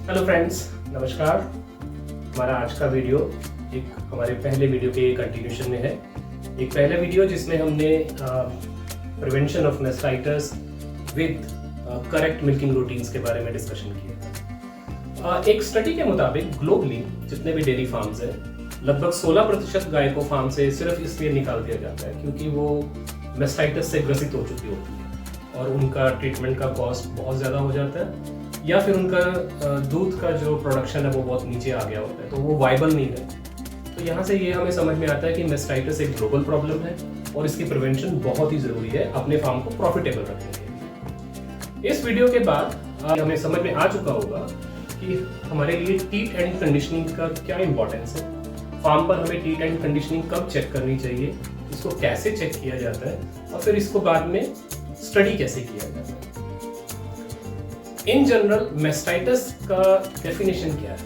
Hello friends, नमस्कार। हमारा आज का वीडियो एक हमारे पहले वीडियो के कंटिन्यूशन में है। एक पहला वीडियो जिसमें हमने prevention of mastitis with correct milking routines के बारे में डिस्कशन किया। एक स्टडी के मुताबिक ग्लोबली जितने भी डेयरी फार्म्स हैं, लगभग 16% गाय को फार्म से सिर्फ इसलिए निकाल दिया जाता है क्योंकि वो मैस्टाइटिस से ग्रसित हो चुकी होती है और उनका ट्रीटमेंट का कॉस्ट बहुत ज़्यादा हो जाता है, या फिर उनका दूध का जो प्रोडक्शन है वो बहुत नीचे आ गया होता है, तो वो वाइबल नहीं है। तो यहाँ से ये हमें समझ में आता है कि मैस्टाइटिस एक ग्लोबल प्रॉब्लम है और इसकी प्रिवेंशन बहुत ही ज़रूरी है अपने फार्म को प्रॉफिटेबल रखने के लिए। इस वीडियो के बाद हमें समझ में आ चुका होगा कि हमारे लिए टीट एंड कंडीशनिंग का क्या इंपॉर्टेंस है, फार्म पर हमें टीट एंड कंडीशनिंग कब चेक करनी चाहिए, इसको कैसे चेक किया जाता है और फिर इसको बाद में स्टडी कैसे किया जाता है। इन जनरल मैस्टाइटिस का डेफिनेशन क्या है?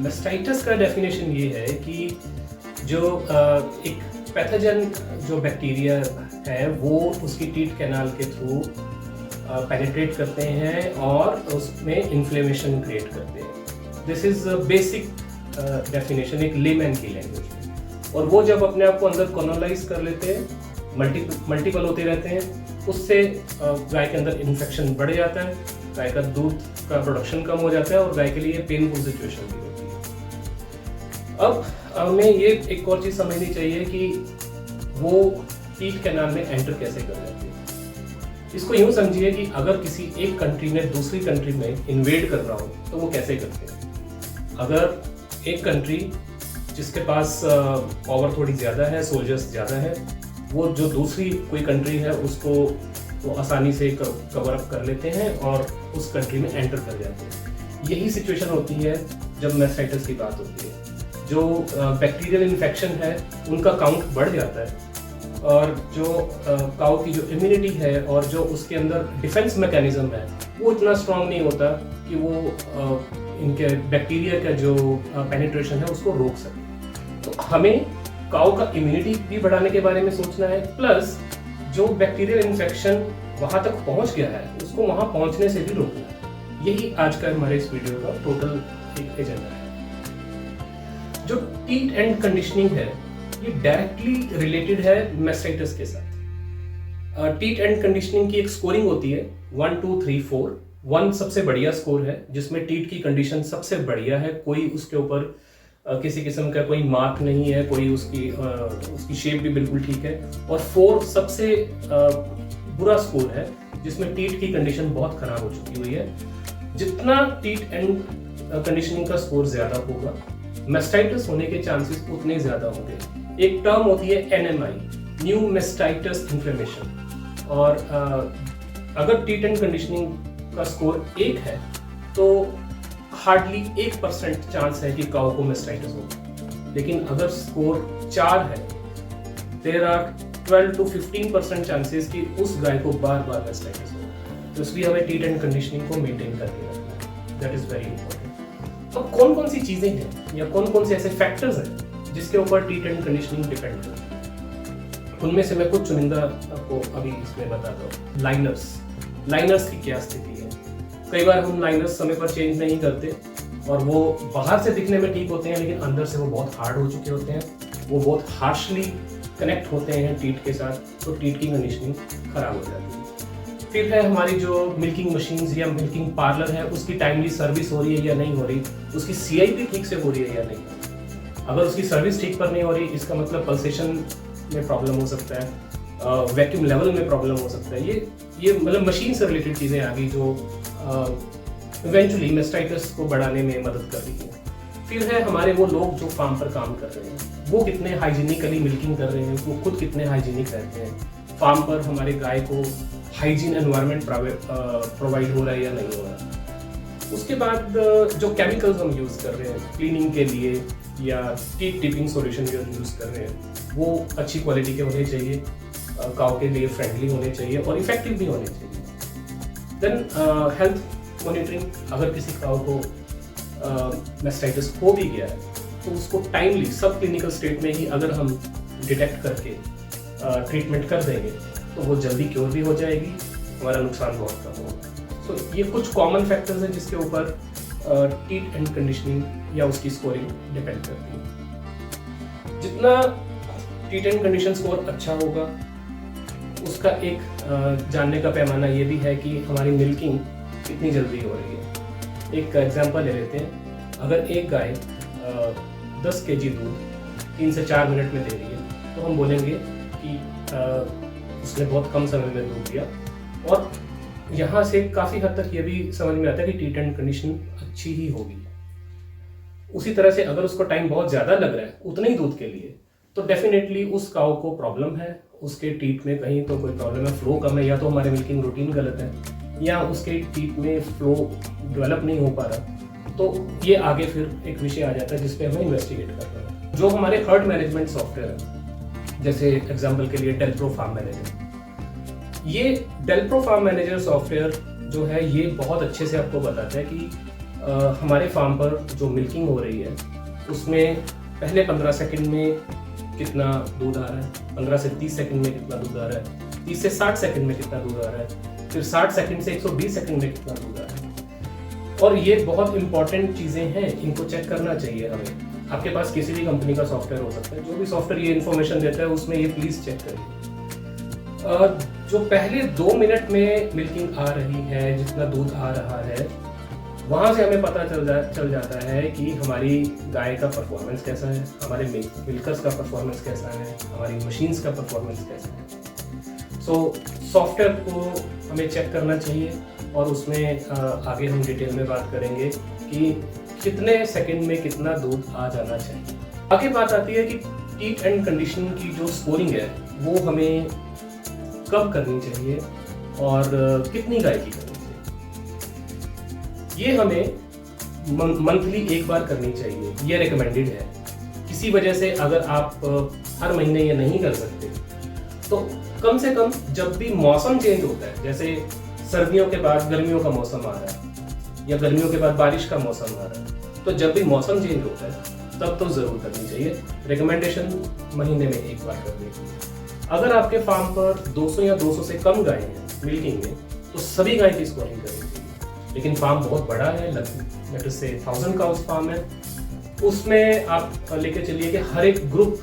मैस्टाइटिस का डेफिनेशन ये है कि जो एक पैथोजन जो बैक्टीरिया है वो उसकी टीट कैनाल के थ्रू पेनिट्रेट करते हैं और उसमें इन्फ्लेमेशन क्रिएट करते हैं। दिस इज बेसिक डेफिनेशन एक लेमैन की लैंग्वेज में। और वो जब अपने आप को अंदर कॉलोनाइज कर लेते हैं, मल्टीपल होते रहते हैं, उससे गाय के अंदर इन्फेक्शन बढ़ जाता है, गाय का दूध का प्रोडक्शन कम हो जाता है और गाय के लिए पेनफुल सिचुएशन भी होती है। अब हमें ये एक और चीज समझनी चाहिए कि वो टीट कैनाल में एंटर कैसे कर जाती है। इसको यूं समझिए कि अगर किसी एक कंट्री ने दूसरी कंट्री में इन्वेड कर रहा हो तो वो कैसे करते हैं। अगर एक कंट्री जिसके पास पावर थोड़ी ज़्यादा है, सोल्जर्स ज़्यादा है, वो जो दूसरी कोई कंट्री है उसको वो आसानी से कवर अप कर लेते हैं और उस कंट्री में एंटर कर जाते हैं। यही सिचुएशन होती है जब मैस्टाइटिस की बात होती है। जो बैक्टीरियल इन्फेक्शन है उनका काउंट बढ़ जाता है और जो काऊ की जो इम्यूनिटी है और जो उसके अंदर डिफेंस मैकेनिज्म है वो इतना स्ट्रांग नहीं होता कि वो इनके बैक्टीरिया का जो पेनिट्रेशन है उसको रोक सके। तो हमें काऊ का इम्यूनिटी भी बढ़ाने के बारे में सोचना है, प्लस जो बैक्टीरियल इन्फेक्शन वहां तक पहुंच गया है उसको वहां पहुंचने से भी रोकना है। यही आज का हमारे इस वीडियो का टोटल एक एजेंडा है। जो टीट एंड कंडीशनिंग है ये डायरेक्टली रिलेटेड है मैस्टाइटिस के साथ। टीट एंड कंडीशनिंग की एक स्कोरिंग होती है 1 2 3 4। 1 सबसे बढ़िया स्कोर है जिसमें टीट की कंडीशन सबसे बढ़िया है, कोई उसके ऊपर किसी किस्म का कोई मार्क नहीं है, कोई उसकी शेप भी बिल्कुल ठीक है। और 4 सबसे बुरा स्कोर है जिसमें टीट की कंडीशन बहुत खराब हो चुकी हुई है। जितना टीट एंड कंडीशनिंग का स्कोर ज्यादा होगा, मैस्टाइटिस होने के चांसेस उतने ज्यादा होंगे। एक टर्म होती है NMI, न्यू मैस्टाइटिस इन्फ्लेमेशन। और अगर टीट एंड कंडीशनिंग का स्कोर 1 है तो हार्डली 1% चांस है कि काऊ को मैस्टाइटिस हो। लेकिन अगर स्कोर 4 है, देयर आर 12 to 15% चांसेस कि उस गाय को बार बार मैस्टाइटिस हो। तो इसलिए हमें टीट एंड कंडीशनिंग को मेंटेन करके रखना है। That is very important. अब कौन कौन सी चीजें हैं या कौन कौन से ऐसे फैक्टर्स हैं जिसके ऊपर टीट एंड कंडीशनिंग डिपेंड करती है, उनमें से मैं कुछ चुनिंदा आपको अभी इसमें बताता हूँ। लाइनर्स की क्या स्थिति है? कई बार हम लाइनर्स समय पर चेंज नहीं करते और वो बाहर से दिखने में ठीक होते हैं लेकिन अंदर से वो बहुत हार्ड हो चुके होते हैं, वो बहुत हार्शली कनेक्ट होते हैं टीट के साथ, तो टीट की कंडीशनिंग खराब हो जाती है। फिर है हमारी जो मिल्किंग मशीन्स या मिल्किंग पार्लर है उसकी टाइमली सर्विस हो रही है या नहीं हो रही, उसकी CIP ठीक से हो रही है या नहीं। अगर उसकी सर्विस ठीक पर नहीं हो रही, इसका मतलब पल्सेशन में प्रॉब्लम हो सकता है, वैक्यूम लेवल में प्रॉब्लम हो सकता है। ये मतलब मशीन से रिलेटेड चीज़ें आ गई जो इवेंचुअली मैस्टाइटिस को बढ़ाने में मदद कर रही है। फिर है हमारे वो लोग जो फार्म पर काम कर रहे हैं, वो कितने हाइजीनिकली मिल्किंग कर रहे हैं, वो खुद कितने हाइजीनिक रहते हैं, फार्म पर हमारे गाय को हाइजीन एनवायरनमेंट प्रोवाइड हो रहा है या नहीं हो रहा। उसके बाद जो केमिकल्स हम यूज़ कर रहे हैं क्लीनिंग के लिए या टीट टिपिंग सॉल्यूशन जो यूज़ कर रहे हैं वो अच्छी क्वालिटी के होने चाहिए, काऊ के लिए फ्रेंडली होने चाहिए और इफेक्टिव भी होने चाहिए। देन हेल्थ मॉनिटरिंग, अगर किसी काऊ को मैस्टाइटिस हो भी गया है तो उसको टाइमली सब क्लिनिकल स्टेट में ही अगर हम डिटेक्ट करके ट्रीटमेंट कर देंगे तो वो जल्दी क्योर भी हो जाएगी, हमारा नुकसान बहुत कम होगा। तो ये कुछ कॉमन फैक्टर्स हैं जिसके ऊपर टीट एंड कंडीशनिंग या उसकी स्कोरिंग डिपेंड करती है। जितना टीट एंड कंडीशन स्कोर अच्छा होगा, उसका एक जानने का पैमाना ये भी है कि हमारी मिल्किंग कितनी जल्दी हो रही है। एक एग्जांपल ले लेते हैं, अगर एक गाय 10 kg दूध 3 से 4 मिनट में दे रही है तो हम बोलेंगे कि उसने बहुत कम समय में दूध दिया। और यहाँ से काफ़ी हद तक ये भी समझ में आता है कि टीट एंड कंडीशन अच्छी ही होगी। उसी तरह से अगर उसको टाइम बहुत ज़्यादा लग रहा है उतने ही दूध के लिए, तो डेफिनेटली उस काऊ को प्रॉब्लम है, उसके टीट में कहीं तो कोई प्रॉब्लम है, फ्लो कम है, या तो हमारे मिल्किंग रूटीन गलत है या उसके टीट में फ्लो डेवलप नहीं हो पा रहा। तो ये आगे फिर एक विषय आ जाता है जिस पे हमें इन्वेस्टिगेट करना है। जो हमारे हर्ड मैनेजमेंट सॉफ्टवेयर है, जैसे एग्जाम्पल के लिए डेल्प्रो फार्म मैनेजर, ये डेल्प्रो फार्म मैनेजर सॉफ्टवेयर जो है ये बहुत अच्छे से आपको बताता है कि हमारे फार्म पर जो मिल्किंग हो रही है उसमें पहले 15 सेकंड में कितना दूध आ रहा है, 15 से 30 सेकंड में कितना दूध आ रहा है, 30 से 60 सेकंड में कितना दूध आ रहा है, फिर 60 सेकंड से 120 सेकंड में कितना दूध आ रहा है। और ये बहुत इंपॉर्टेंट चीज़ें हैं, इनको चेक करना चाहिए हमें। आपके पास किसी भी कंपनी का सॉफ्टवेयर हो सकता है, जो भी सॉफ्टवेयर ये इन्फॉर्मेशन देता है उसमें ये प्लीज़ चेक करिए। जो पहले 2 मिनट में मिल्किंग आ रही है, जितना दूध आ रहा है, वहाँ से हमें पता चल जाता है कि हमारी गाय का परफॉर्मेंस कैसा है, हमारे मिल्कर्स का परफॉर्मेंस कैसा है, हमारी मशीन्स का परफॉर्मेंस कैसा है। सो सॉफ्टवेयर को हमें चेक करना चाहिए और उसमें आगे हम डिटेल में बात करेंगे कि कितने सेकंड में कितना दूध आ जाना चाहिए। आगे बात आती है कि टीट एंड कंडीशन की जो स्कोरिंग है वो हमें कब करनी चाहिए और कितनी गाय की करनी चाहिए। ये हमें मंथली एक बार करनी चाहिए, ये रिकमेंडेड है। किसी वजह से अगर आप हर महीने ये नहीं कर सकते तो कम से कम जब भी मौसम चेंज होता है, जैसे सर्दियों के बाद गर्मियों का मौसम आ रहा है या गर्मियों के बाद बारिश का मौसम आ रहा है, तो जब भी मौसम चेंज होता है तब तो जरूर करनी चाहिए। रिकमेंडेशन महीने में एक बार करनी चाहिए। अगर आपके फार्म पर 200 या 200 से कम गाय हैं मिल्किंग में, तो सभी गाय की स्कोरिंग करनी चाहिए। लेकिन फार्म बहुत बड़ा है, लेट से 1000 का उस फार्म है, उसमें आप लेके चलिए कि हर एक ग्रुप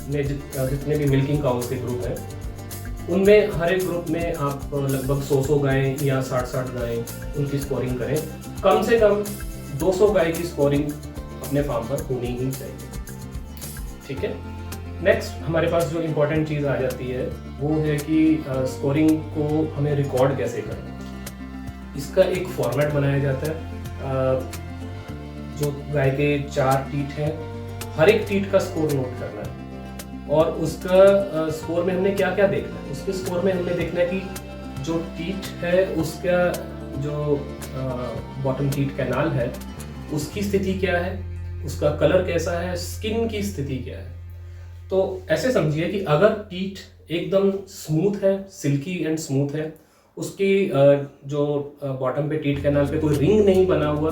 में जितने भी मिल्किंग काउस के ग्रुप हैं उनमें हर एक ग्रुप में आप लगभग 100 गायें या 60 गायें उनकी स्कोरिंग करें। कम से कम 200 गाय की स्कोरिंग अपने फार्म पर होनी ही चाहिए। ठीक है। नेक्स्ट हमारे पास जो इम्पोर्टेंट चीज़ आ जाती है वो है कि स्कोरिंग को हमें रिकॉर्ड कैसे करें। इसका एक फॉर्मेट बनाया जाता है। जो गाय के 4 टीट हैं, हर एक टीट का स्कोर नोट करना है और उसका स्कोर में हमने क्या क्या देखना है। उसके स्कोर में हमने देखना है कि जो टीट है उसका जो बॉटम टीट कैनाल है उसकी स्थिति क्या है, उसका कलर कैसा है, स्किन की स्थिति क्या है। तो ऐसे समझिए कि अगर टीट एकदम स्मूथ है, सिल्की एंड स्मूथ है, उसकी जो बॉटम पे टीट कैनाल पे कोई रिंग नहीं बना हुआ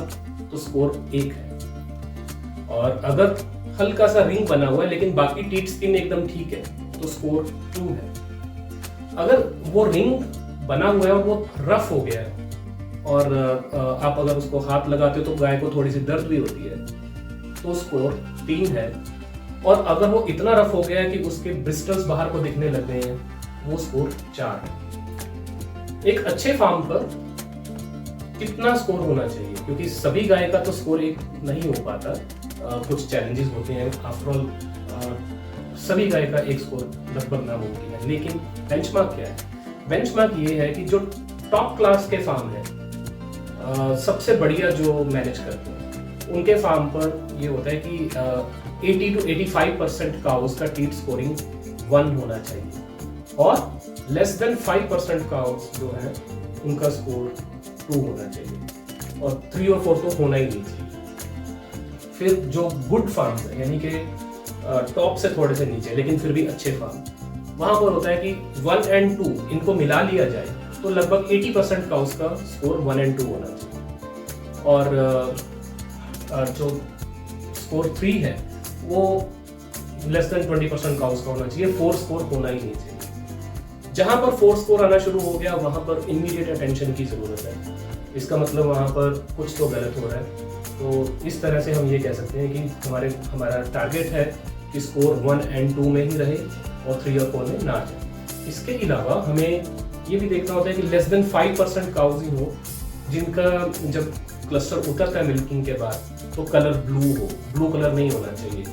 तो स्कोर 1 है। और अगर हल्का सा रिंग बना हुआ है लेकिन बाकी टीट स्किन एकदम ठीक है तो स्कोर 2 है। अगर वो रिंग बना हुआ है और वो रफ हो गया है और आप अगर उसको हाथ लगाते हो तो गाय को थोड़ी सी दर्द भी होती है तो स्कोर 3 है। और अगर वो इतना रफ हो गया है कि उसके ब्रिस्टल्स बाहर को दिखने लग गए हैं वो स्कोर 4 है। एक अच्छे फार्म पर कितना स्कोर होना चाहिए, क्योंकि सभी गाय का तो स्कोर 1 नहीं हो पाता, कुछ चैलेंजेस होते हैं। आफ्टर ऑल सभी गाय का 1 स्कोर लगभग नामुमकिन है। लेकिन बेंचमार्क क्या है? बेंचमार्क ये है कि जो टॉप क्लास के फार्म है, सबसे बढ़िया जो मैनेज करते हैं उनके फार्म पर ये होता है कि 80 to 85% काउस का टीट स्कोरिंग 1 होना चाहिए और लेस देन 5% काउस जो है उनका स्कोर 2 होना चाहिए और 3 और 4 तो होना ही नहीं चाहिए। फिर जो गुड फार्म्स है, यानी कि टॉप से थोड़े से नीचे लेकिन फिर भी अच्छे फार्म, वहां पर होता है कि 1 and 2 इनको मिला लिया जाए तो लगभग 80% काउस का स्कोर 1 and 2 होना चाहिए और जो स्कोर 3 है वो लेस देन 20% काउस का होना चाहिए। 4 स्कोर होना ही नहीं चाहिए। जहां पर 4 स्कोर आना शुरू हो गया वहां पर इमीडिएट अटेंशन की जरूरत है। इसका मतलब वहाँ पर कुछ तो गलत हो रहा है। तो इस तरह से हम ये कह सकते हैं कि हमारा टारगेट है कि स्कोर 1 और 2 में ही रहे और 3 और 4 में ना जाए। इसके अलावा हमें ये भी देखना होता है कि लेस देन 5% काउज ही हो जिनका जब क्लस्टर उतरता है मिल्किंग के बाद तो कलर ब्लू कलर नहीं होना चाहिए,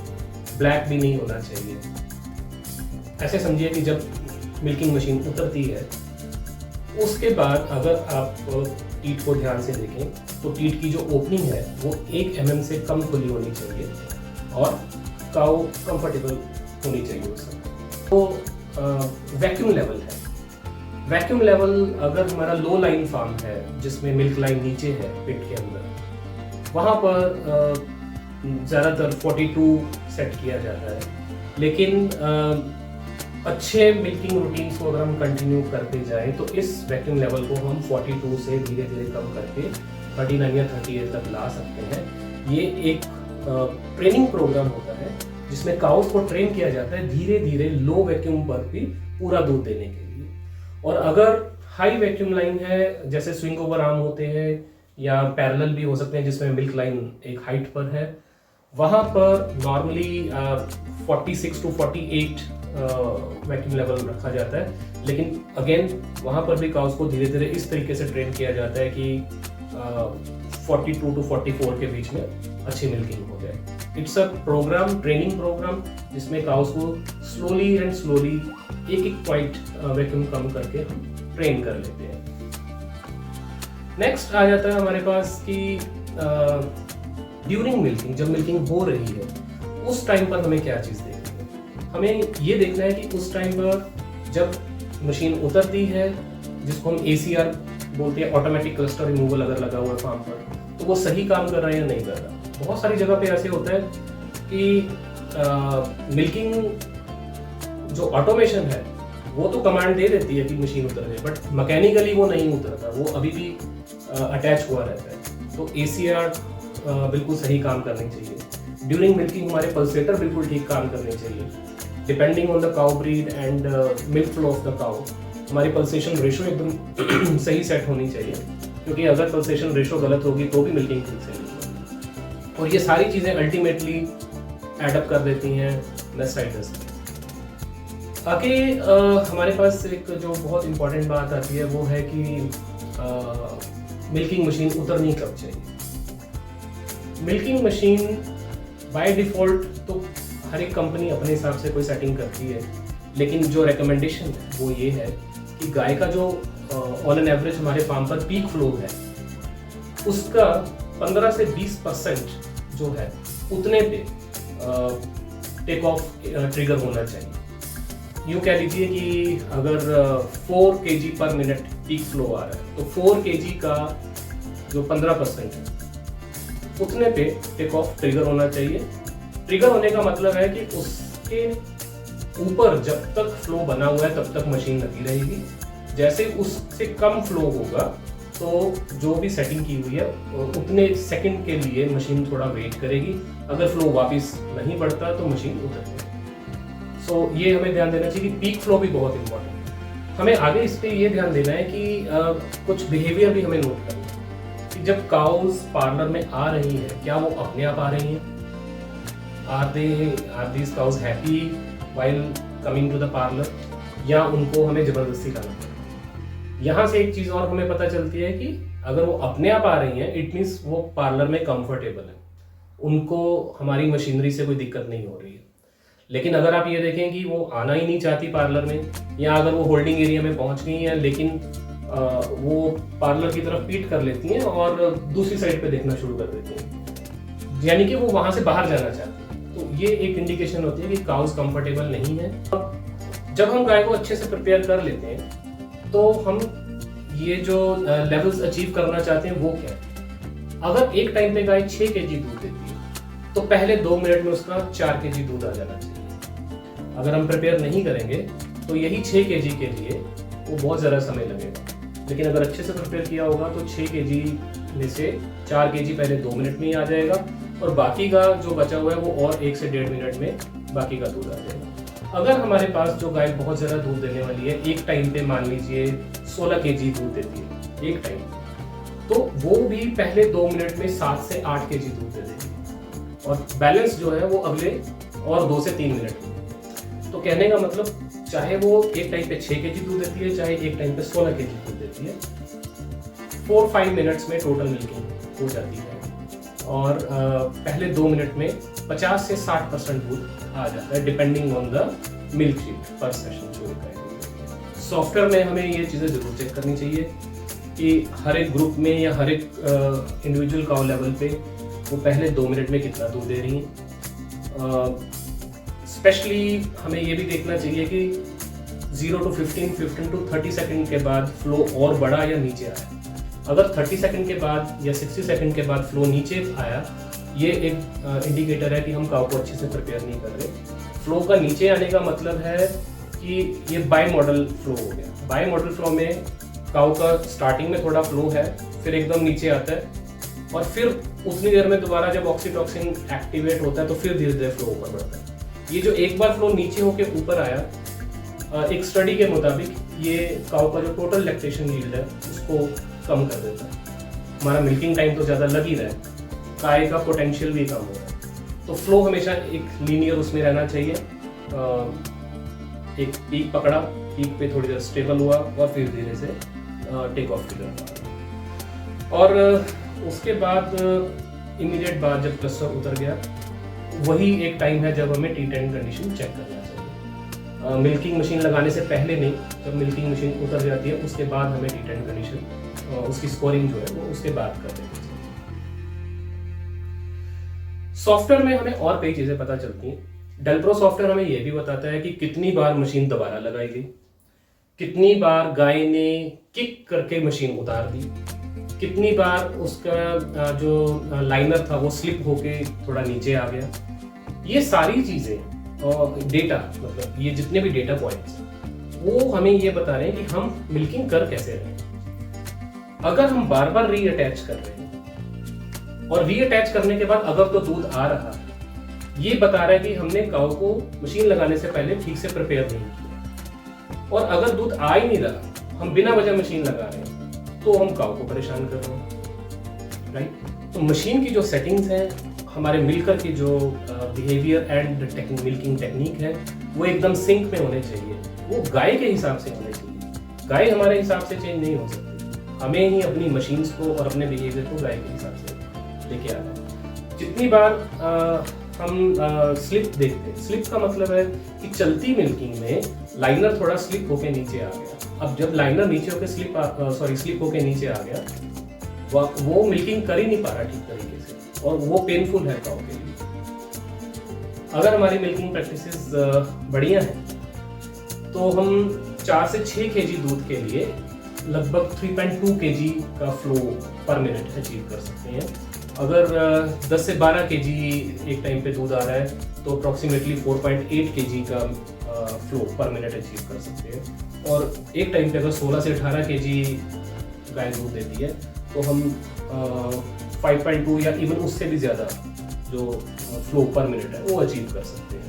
ब्लैक भी नहीं होना चाहिए। ऐसे समझिए कि जब मिल्किंग मशीन उतरती है उसके बाद अगर आप टीट को ध्यान से देखें तो टीट की जो ओपनिंग है वो 1 mm से कम खुली होनी चाहिए और काऊ कंफर्टेबल होनी चाहिए उसमें। तो वैक्यूम लेवल है, वैक्यूम लेवल अगर हमारा लो लाइन फार्म है जिसमें मिल्क लाइन नीचे है पिट के अंदर, वहाँ पर ज़्यादातर 42 सेट किया जाता है। लेकिन अच्छे मिल्किंग रूटीन्स को अगर हम कंटिन्यू करते जाएं तो इस वैक्यूम लेवल को हम 42 से धीरे धीरे कम करके 39 या 38 तक ला सकते हैं। ये एक ट्रेनिंग प्रोग्राम होता है जिसमें काउस को ट्रेन किया जाता है धीरे धीरे लो वैक्यूम पर भी पूरा दूध देने के लिए। और अगर हाई वैक्यूम लाइन है जैसे स्विंग ओवर आर्म होते हैं या पैरेलल भी हो सकते हैं जिसमें मिल्क लाइन एक हाइट पर है, वहाँ पर नॉर्मली 46 to 48 वैक्यूम लेवल रखा जाता है। लेकिन अगेन वहाँ पर भी काउस को धीरे धीरे इस तरीके से ट्रेन किया जाता है कि 42 to 44 के बीच में अच्छी मिल्किंग हो जाए। It's a program, training program जिसमें काउस को स्लोली एक पॉइंट वैक्यूम कम करके हम ट्रेन कर लेते हैं। नेक्स्ट आ जाता है हमारे पास कि ड्यूरिंग मिल्किंग, जब मिल्किंग हो रही है उस टाइम पर हमें क्या चीज़ देखनी है। हमें ये देखना है कि उस टाइम पर जब मशीन उतरती है जिसको हम ACR बोलते हैं, ऑटोमेटिक क्लस्टर रिमूवल अगर लगा हुआ है फार्म पर, तो वो सही काम कर रहा है या नहीं कर रहा। बहुत सारी जगह पे ऐसे होता है कि मिल्किंग जो ऑटोमेशन है वो तो कमांड दे देती है कि मशीन उतर जाए, बट मैकेनिकली वो नहीं उतरता, वो अभी भी अटैच हुआ रहता है। तो ACR बिल्कुल सही काम करनी चाहिए। ड्यूरिंग मिल्किंग हमारे पल्सेटर बिल्कुल ठीक काम करने चाहिए। Depending on the cow breed and milk flow of the cow हमारी पल्सेशन रेशो एकदम सही सेट होनी चाहिए, क्योंकि अगर पल्सेशन रेशो गलत होगी तो भी मिल्किंग ठीक से नहीं होगी। और ये सारी चीज़ें अल्टीमेटली एडअप कर देती हैं मैस्टाइटिस में। आगे हमारे पास एक जो बहुत इंपॉर्टेंट बात आती है वो है कि मिल्किंग मशीन उतरनी कब चाहिए। मिल्किंग मशीन बाय डिफ़ॉल्ट तो हर एक कंपनी अपने हिसाब से कोई सेटिंग करती है, लेकिन जो रिकमेंडेशन है वो ये है कि गाय का जो ऑन एन एवरेज हमारे फार्म पर पीक फ्लो है उसका 15 से 20% जो है उतने पे टेक ऑफ ट्रिगर होना चाहिए। यूँ कह लीजिए कि अगर 4 kg पर मिनट पीक फ्लो आ रहा है तो 4 kg का जो 15% है उतने पे टेक ऑफ ट्रिगर होना चाहिए। ट्रिगर होने का मतलब है कि उसके ऊपर जब तक फ्लो बना हुआ है तब तक मशीन लगी रहेगी। जैसे उससे कम फ्लो होगा तो जो भी सेटिंग की हुई है उतने सेकंड के लिए मशीन थोड़ा वेट करेगी। अगर फ्लो वापस नहीं बढ़ता तो मशीन उतर जाएगी। सो ये हमें ध्यान देना चाहिए कि पीक फ्लो भी बहुत इंपॉर्टेंट है। हमें आगे इस पर ये ध्यान देना है कि कुछ बिहेवियर भी हमें नोट करना है कि जब काउस पार्लर में आ रही है क्या वो अपने आप आ रही हैं। Are these cows happy while coming to the parlor, या उनको हमें ज़बरदस्ती लाना पड़ेगा। यहाँ से एक चीज़ और हमें पता चलती है कि अगर वो अपने आप आ रही हैं इट मीन्स वो पार्लर में कंफर्टेबल है, उनको हमारी मशीनरी से कोई दिक्कत नहीं हो रही है। लेकिन अगर आप ये देखें कि वो आना ही नहीं चाहती पार्लर में, या अगर वो होल्डिंग एरिया में पहुँच गई हैं लेकिन वो पार्लर की तरफ पीठ कर लेती हैं और दूसरी साइड पर देखना शुरू कर देती हैं, यानी कि वो वहाँ से बाहर जाना चाहती हैं, तो ये एक इंडिकेशन होती है कि काउस कंफर्टेबल नहीं है। जब हम गाय को अच्छे से प्रिपेयर कर लेते हैं तो हम ये जो लेवल्स अचीव करना चाहते हैं वो क्या है। अगर एक टाइम पे गाय 6 kg दूध देती है तो पहले 2 मिनट में उसका 4 kg दूध आ जाना चाहिए। अगर हम प्रिपेयर नहीं करेंगे तो यही 6 kg के लिए वो बहुत ज़्यादा समय लगेगा। लेकिन अगर अच्छे से प्रिपेयर किया होगा तो 6 kg में से 4 kg पहले 2 मिनट में ही आ जाएगा और बाकी का जो बचा हुआ है वो और 1 से 1.5 मिनट में बाकी का दूध आ जाएगा। अगर हमारे पास जो गाय बहुत ज़्यादा दूध देने वाली है, एक टाइम पे मान लीजिए 16 kg दूध देती है एक टाइम, तो वो भी पहले 2 मिनट में 7 से 8 केजी दूध दे देगी और बैलेंस जो है वो अगले और 2 से 3 मिनट में। तो कहने का मतलब चाहे वो एक टाइम पे 6 केजी दूध देती है, चाहे एक टाइम पे 16 केजी दूध देती है, 4-5 मिनट्स में टोटल मिल्किंग हो जाती है और पहले 2 मिनट में 50 से 60% दूध आ जाता है depending on the milk sheet पर सेशन जो होता है। सॉफ्टवेयर में हमें ये चीज़ें जरूर चेक करनी चाहिए कि हर एक ग्रुप में या हर एक इंडिविजुअल काउ लेवल पे वो पहले 2 मिनट में कितना दूध दे रही हैं। स्पेशली हमें ये भी देखना चाहिए कि 0 to 15 to 30 सेकंड के बाद फ्लो और बढ़ा या नीचे आया। अगर 30 सेकंड के बाद या 60 सेकंड के बाद फ्लो नीचे आया, ये एक इंडिकेटर है कि हम काउ को अच्छे से प्रिपेयर नहीं कर रहे। फ्लो का नीचे आने का मतलब है कि ये बाई मॉडल फ्लो हो गया। बाई मॉडल फ्लो में काउ का स्टार्टिंग में थोड़ा फ्लो है, फिर एकदम नीचे आता है और फिर उतनी देर में दोबारा जब ऑक्सीटॉक्सिन एक्टिवेट होता है तो फिर धीरे धीरे फ्लो ऊपर बढ़ता है। ये जो एक बार फ्लो नीचे होके ऊपर आया, एक स्टडी के मुताबिक ये काउ का जो टोटल लैक्टेशन यील्ड है उसको कम कर देता है। हमारा मिल्किंग टाइम तो ज़्यादा लग ही रहा है, काय का पोटेंशियल भी कम हो रहा है। तो फ्लो हमेशा एक लीनियर उसमें रहना चाहिए। एक पीक पकड़ा, पीक पे थोड़ी देर स्टेबल हुआ और फिर धीरे से टेक ऑफ की तरफ। और उसके बाद इमीडिएट बाद जब क्लस्टर उतर गया, वही एक टाइम है जब हमें T10 कंडीशन चेक करना चाहिए। मिल्किंग मशीन लगाने से पहले नहीं, जब मिल्किंग मशीन उतर जाती है उसके बाद हमें T10 कंडीशन उसकी स्कोरिंग जो है वो उसके बाद कर देनी चाहिए। सॉफ्टवेयर में हमें और कई चीजें पता चलती हैं। डेल्प्रो सॉफ्टवेयर हमें यह भी बताता है कि कितनी बार मशीन दोबारा लगाई गई, कितनी बार गाय ने किक करके मशीन उतार दी, कितनी बार उसका जो लाइनर था वो स्लिप होके थोड़ा नीचे आ गया। ये सारी चीजें और डेटा, मतलब ये जितने भी डेटा पॉइंट्स वो हमें ये बता रहे हैं कि हम मिल्किंग कर कैसे रहे हैं। अगर हम बार बार रीअटैच कर रहे हैं और रीअटैच करने के बाद अगर तो दूध आ रहा है, ये बता रहा है कि हमने काऊ को मशीन लगाने से पहले ठीक से प्रिपेयर नहीं किया। और अगर दूध आ ही नहीं रहा, हम बिना वजह मशीन लगा रहे हैं, तो हम काऊ को परेशान कर रहे हैं, राइट। तो मशीन की जो सेटिंग्स हैं, हमारे मिल्कर की जो बिहेवियर एंड मिल्किंग टेक्निक है, वो एकदम सिंक में होने चाहिए। वो गाय के हिसाब से होने चाहिए। गाय हमारे हिसाब से चेंज नहीं हो सकती। हमें ही अपनी मशीन्स को और अपने बिहेवियर को गाय के हिसाब से लेके आना है। जितनी बार हम स्लिप देखते हैं, स्लिप का मतलब है कि चलती मिल्किंग में लाइनर थोड़ा स्लिप होके नीचे आ गया। अब जब लाइनर नीचे होके स्लिप होके नीचे आ गया, वो मिल्किंग कर ही नहीं पा रहा ठीक तरीके से, और वो पेनफुल है काऊ के लिए। अगर हमारी मिल्किंग प्रैक्टिसेस बढ़िया हैं तो हम 4 से 6 केजी दूध के लिए लगभग 3.2 केजी का फ्लो पर मिनट अचीव कर सकते हैं। अगर 10 से 12 केजी एक टाइम पे दूध आ रहा है तो अप्रॉक्सीमेटली 4.8 केजी का फ्लो पर मिनट अचीव कर सकते हैं। और एक टाइम पे अगर 16 से 18 केजी गाय दूध देती है तो हम 5.2 या इवन उससे भी ज़्यादा जो फ्लो पर मिनट है वो अचीव कर सकते हैं।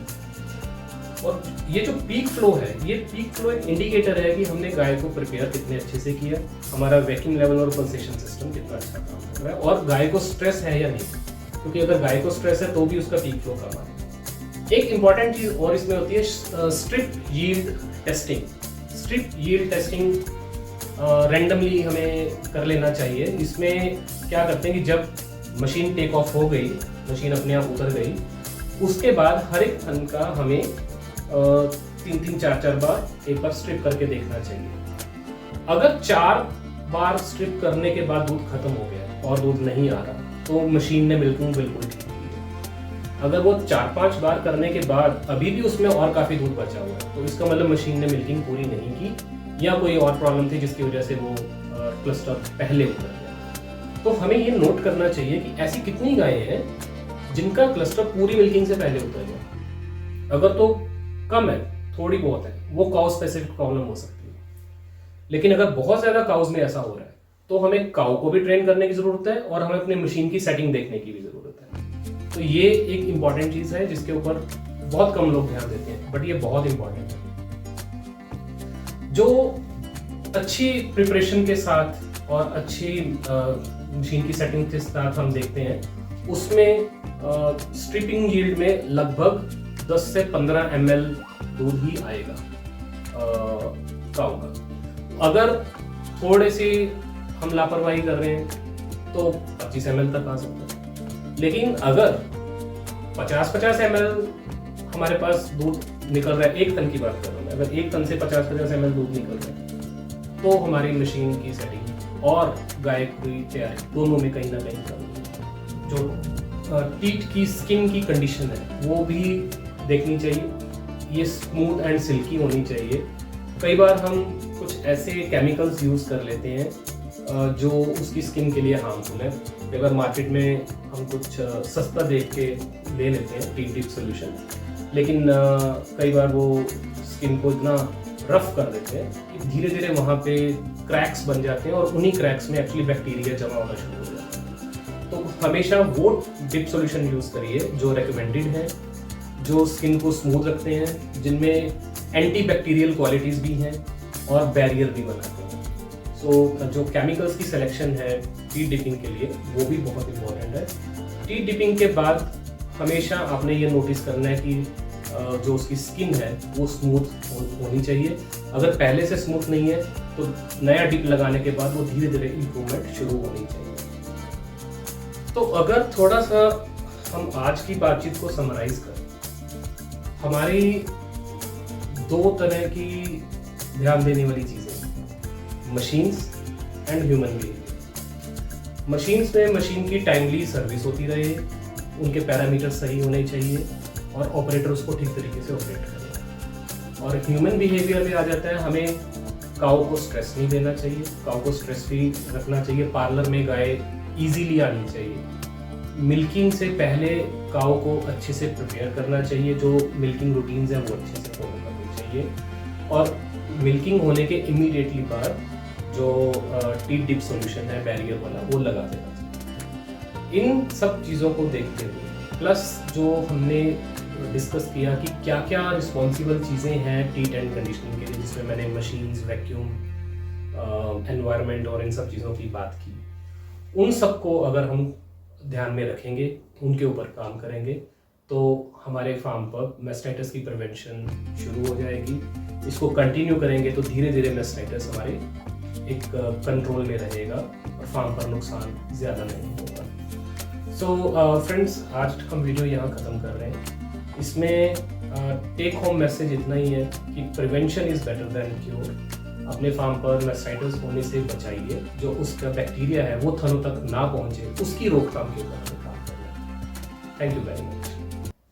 और ये जो पीक फ्लो है, ये पीक फ्लो एक इंडिकेटर है कि हमने गाय को प्रिपेयर कितने अच्छे से किया, हमारा वैक्यूम लेवल और पल्सेशन सिस्टम कितना अच्छा काम कर रहा है, और गाय को स्ट्रेस है या नहीं। क्योंकि अगर गाय को स्ट्रेस है तो भी उसका पीक फ्लो कम है। एक इंपॉर्टेंट चीज़ और इसमें होती है strip yield testing. Strip yield testing randomly हमें कर लेना चाहिए। इसमें क्या करते हैं कि जब मशीन टेक ऑफ हो गई, मशीन अपने आप उतर गई, उसके बाद हर एक थन का हमें 3-3, 4-4 बार एक बार स्ट्रिप करके देखना चाहिए। अगर 4 बार स्ट्रिप करने के बाद दूध खत्म हो गया और दूध नहीं आ रहा तो मशीन ने मिल्किंग बिल्कुल ठीक की है। अगर वो 4-5 बार करने के बाद अभी भी उसमें और काफ़ी दूध बचा हुआ है तो इसका मतलब मशीन ने मिल्किंग पूरी नहीं की या कोई और प्रॉब्लम थी जिसकी वजह से वो क्लस्टर पहले उतर गया। तो हमें ये नोट करना चाहिए कि ऐसी कितनी गायें हैं जिनका क्लस्टर पूरी मिल्किंग से पहले उतर गया। अगर तो कम है, थोड़ी बहुत है, वो काउ स्पेसिफिक प्रॉब्लम हो सकती है। लेकिन अगर बहुत ज़्यादा काउज में ऐसा हो रहा है तो हमें काउ को भी ट्रेन करने की ज़रूरत है और हमें अपनी मशीन की सेटिंग देखने की भी ज़रूरत है। तो ये एक इम्पॉर्टेंट चीज़ है जिसके ऊपर बहुत कम लोग ध्यान देते हैं, बट ये बहुत इम्पॉर्टेंट है। जो अच्छी प्रिपरेशन के साथ और अच्छी मशीन की सेटिंग के साथ हम देखते हैं, उसमें स्ट्रिपिंग यील्ड में लगभग 10 से 15 ml दूध ही आएगा काऊ का। अगर थोड़े सी हम लापरवाही कर रहे हैं तो 25 ml तक आ सकता है। लेकिन अगर 50-50 ml हमारे पास दूध निकल रहा है, 1 टन की बात कर रहा हूँ मैं, अगर 1 टन से 50-50 ml दूध निकल रहा है तो हमारी मशीन की सेटिंग और गाय की तैयारी दोनों में कहीं ना कहीं कमी। जो टीट की स्किन की कंडीशन है वो भी देखनी चाहिए, ये स्मूथ एंड सिल्की होनी चाहिए। कई बार हम कुछ ऐसे केमिकल्स यूज़ कर लेते हैं जो उसकी स्किन के लिए हार्मफुल है। कई बार मार्केट में हम कुछ सस्ता देख के ले लेते हैं टीट डिप सोल्यूशन, लेकिन कई बार वो स्किन को इतना रफ कर देते हैं कि धीरे धीरे वहाँ पे क्रैक्स बन जाते हैं और उन्हीं क्रैक्स में एक्चुअली बैक्टीरिया जमा होना शुरू हो जाता है। तो हमेशा वो डिप सोल्यूशन यूज़ करिए जो रिकमेंडेड है, जो स्किन को स्मूथ रखते हैं, जिनमें एंटी बैक्टीरियल क्वालिटीज़ भी हैं और बैरियर भी बनाते हैं। सो जो केमिकल्स की सिलेक्शन है टीट डिपिंग के लिए वो भी बहुत इंपॉर्टेंट है। टीट डिपिंग के बाद हमेशा आपने ये नोटिस करना है कि जो उसकी स्किन है वो स्मूथ होनी चाहिए। अगर पहले से स्मूथ नहीं है तो नया डिप लगाने के बाद वो धीरे धीरे इम्प्रूवमेंट शुरू होनी चाहिए। तो अगर थोड़ा सा हम आज की बातचीत को समराइज करें, हमारी 2 तरह की ध्यान देने वाली चीज़ें, machines and human behaviour. Machines में मशीन की टाइमली सर्विस होती रहे, उनके पैरामीटर सही होने चाहिए और ऑपरेटर उसको ठीक तरीके से ऑपरेट करें। और ह्यूमन बिहेवियर में आ जाता है, हमें काऊ को स्ट्रेस नहीं देना चाहिए, काऊ को स्ट्रेस फ्री रखना चाहिए। पार्लर में गाय इजीली आनी चाहिए। मिल्किंग से पहले काऊ को अच्छे से प्रिपेयर करना चाहिए, जो मिल्किंग रूटीन्स हैं वो अच्छे से फॉलो करनी चाहिए। और मिल्किंग होने के इमीडिएटली बाद जो टीट डिप सॉल्यूशन है बैरियर वाला वो लगा देना चाहिए। इन सब चीज़ों को देखते हुए प्लस जो हमने डिस्कस किया कि क्या क्या रिस्पॉन्सिबल चीज़ें हैं टीट एंड कंडीशनिंग के लिए, जिसमें मैंने मशीन्स, वैक्यूम, एनवायरनमेंट और इन सब चीज़ों की बात की, उन सबको अगर हम ध्यान में रखेंगे, उनके ऊपर काम करेंगे तो हमारे फार्म पर मैस्टाइटिस की प्रिवेंशन शुरू हो जाएगी। इसको कंटिन्यू करेंगे तो धीरे धीरे मैस्टाइटिस हमारे एक कंट्रोल में रहेगा और फार्म पर नुकसान ज़्यादा नहीं होगा। सो फ्रेंड्स, आज हम वीडियो यहाँ ख़त्म कर रहे हैं। इसमें टेक होम मैसेज इतना ही है कि prevention is better than cure. अपने फार्म पर मैस्टाइटिस होने से बचाइए, जो उसका बैक्टीरिया है वो थनों तक ना पहुँचे, उसकी रोकथाम के ऊपर काम करना। Thank you very much.